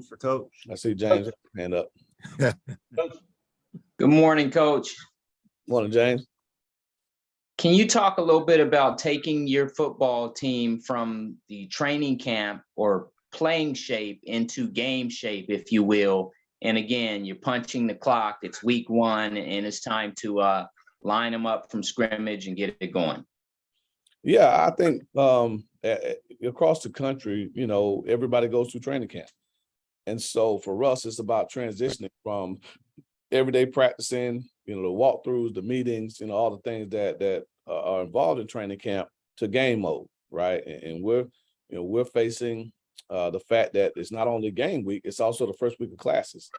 For Coach. I see James hand up. Good morning, Coach. Morning, James. Can you talk a little bit about taking your football team from the training camp or playing shape into game shape, if you will? And again, you're punching the clock. It's week one, and it's time to line them up from scrimmage and get it going. Yeah, I think across the country, everybody goes through training camp. And so for us, it's about transitioning from everyday practicing, the walkthroughs, the meetings, all the things that are involved in training camp to game mode, right? And we're facing the fact that it's not only game week, it's also the first week of classes.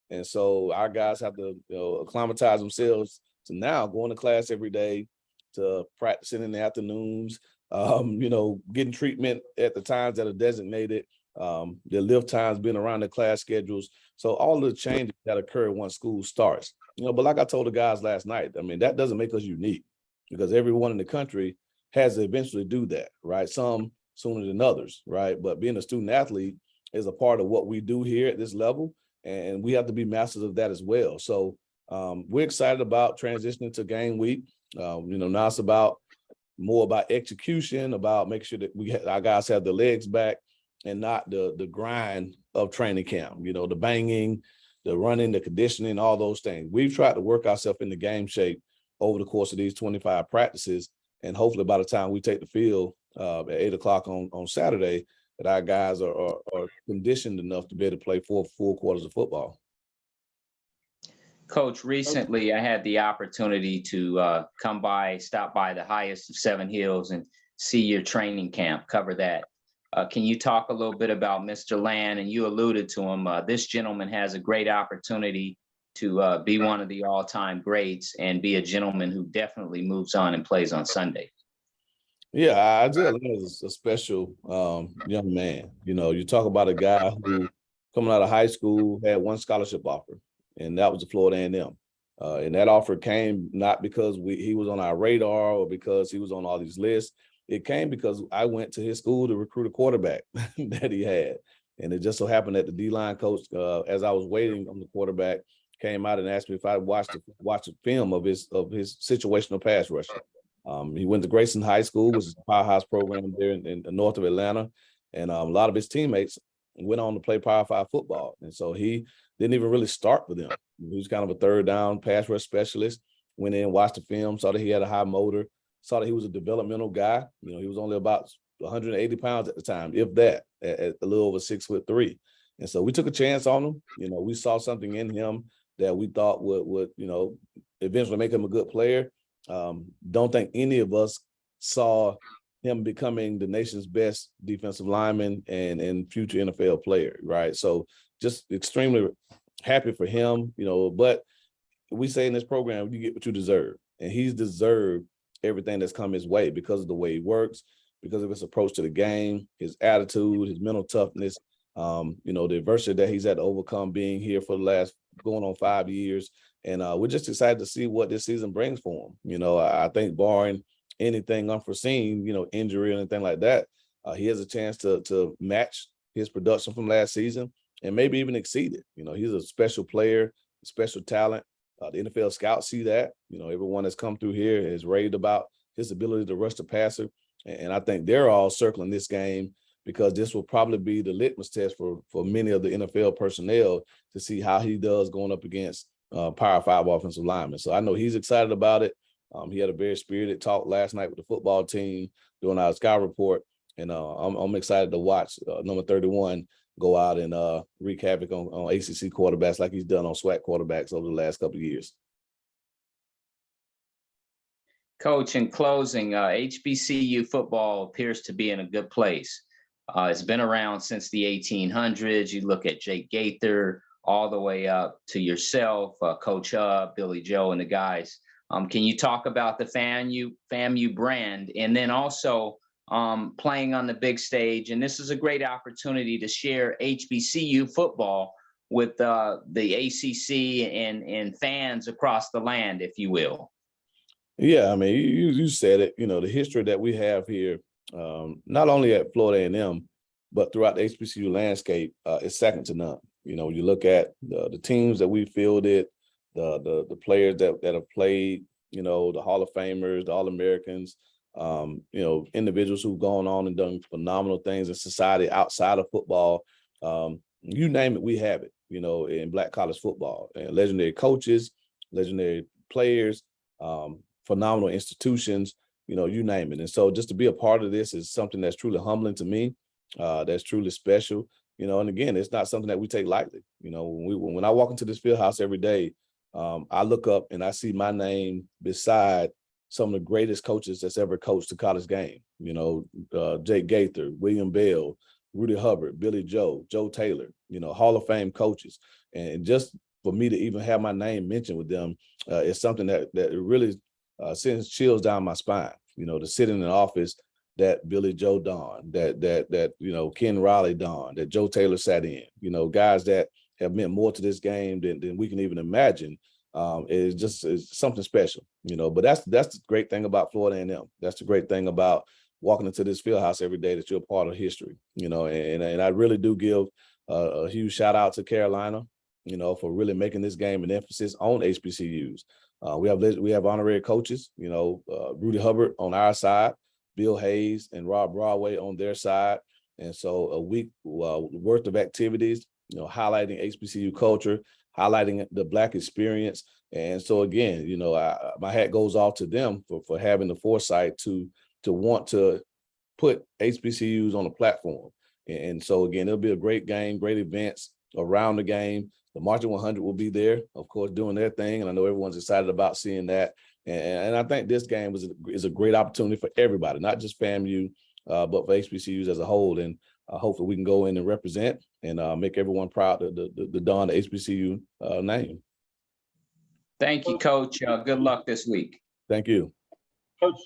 And so our guys have to acclimatize themselves to now going to class every day, to practicing in the afternoons, getting treatment at the times that are designated, their lift times being around the class schedules. So all the changes that occur once school starts, but like I told the guys last night, that doesn't make us unique because everyone in the country has to eventually do that, right? Some sooner than others, right? But being a student athlete is a part of what we do here at this level, and we have to be masters of that as well. So we're excited about transitioning to game week. Now it's more about execution, about making sure that our guys have the legs back and not the grind of training camp, the banging, the running, the conditioning, all those things. We've tried to work ourselves into game shape over the course of these 25 practices. And hopefully by the time we take the field at 8:00 on Saturday, that our guys are conditioned enough to be able to play 4 full quarters of football. Coach, recently I had the opportunity to stop by the highest of 7 hills and see your training camp, cover that. Can you talk a little bit about Mr. Land? And you alluded to him. This gentleman has a great opportunity to be one of the all-time greats and be a gentleman who definitely moves on and plays on Sunday. Yeah, Isaiah Land is a special young man. You talk about a guy who coming out of high school had one scholarship offer, and that was the Florida A&M. And that offer came not because he was on our radar or because he was on all these lists. It came because I went to his school to recruit a quarterback that he had. And it just so happened that the D-line coach, as I was waiting on the quarterback, came out and asked me if I watched a film of his situational pass rusher. He went to Grayson High School, which is a powerhouse program there in the north of Atlanta. And a lot of his teammates went on to play Power 5 football. And so he didn't even really start for them. He was kind of a third down pass rush specialist, went in, watched the film, saw that he had a high motor, saw that he was a developmental guy. He was only about 180 pounds at the time, if that, at a little over 6'3". And so we took a chance on him. We saw something in him that we thought would eventually make him a good player. Don't think any of us saw him becoming the nation's best defensive lineman and future NFL player, right? So just extremely happy for him, but we say in this program, you get what you deserve. And he's deserved everything that's come his way because of the way he works, because of his approach to the game, his attitude, his mental toughness, the adversity that he's had to overcome being here for the last going on 5 years. And we're just excited to see what this season brings for him. I think barring anything unforeseen, injury or anything like that, he has a chance to match his production from last season and maybe even exceed it. He's a special player, a special talent. The NFL scouts see that. Everyone that's come through here has raved about his ability to rush the passer. And I think they're all circling this game because this will probably be the litmus test for many of the NFL personnel to see how he does going up against Power 5 offensive linemen. So I know he's excited about it. He had a very spirited talk last night with the football team doing our scout report. And I'm excited to watch number 31 go out and wreak havoc on ACC quarterbacks like he's done on Swac quarterbacks over the last couple of years. Coach, in closing, HBCU football appears to be in a good place. It's been around since the 1800s. You look at Jake Gaither all the way up to yourself, Coach Hub, Billy Joe, and the guys. Can you talk about the FAMU brand, and then also playing on the big stage? And this is a great opportunity to share HBCU football with the ACC and fans across the land, if you will. Yeah, you said it. The history that we have here, not only at Florida A&M, but throughout the HBCU landscape, it's second to none. You know, you look at the teams that we fielded, the players that have played, you know, the Hall of Famers, the All-Americans, you know, individuals who've gone on and done phenomenal things in society outside of football. You name it, we have it, you know, in Black college football. And legendary coaches, legendary players, phenomenal institutions, you know, you name it. And so just to be a part of this is something that's truly humbling to me, that's truly special, you know, and again, it's not something that we take lightly. You know, when I walk into this field house every day, I look up and I see my name beside some of the greatest coaches that's ever coached the college game. You know, Jake Gaither, William Bell, Rudy Hubbard, Billy Joe, Joe Taylor, you know, Hall of Fame coaches. And just for me to even have my name mentioned with them is something that really sends chills down my spine, you know, to sit in an office that Billy Joe donned, that you know, Ken Riley donned, that Joe Taylor sat in, you know, guys that have meant more to this game than we can even imagine. It's something special, you know. But that's the great thing about Florida A&M. That's the great thing about walking into this field house every day, that you're a part of history, you know. And I really do give a huge shout out to Carolina, you know, for really making this game an emphasis on HBCUs. We have honorary coaches, you know, Rudy Hubbard on our side, Bill Hayes and Rob Broadway on their side. And so a week worth of activities, you know, highlighting HBCU culture, highlighting the Black experience. And so again, you know, my hat goes off to them for having the foresight to want to put HBCUs on a platform. And so again, it'll be a great game, great events around the game. The Marching 100 will be there, of course, doing their thing. And I know everyone's excited about seeing that. And I think this game is a great opportunity for everybody, not just FAMU, but for HBCUs as a whole. And hopefully we can go in and represent and make everyone proud of the don the HBCU name. Thank you, Coach. Good luck this week. Thank you. Coach,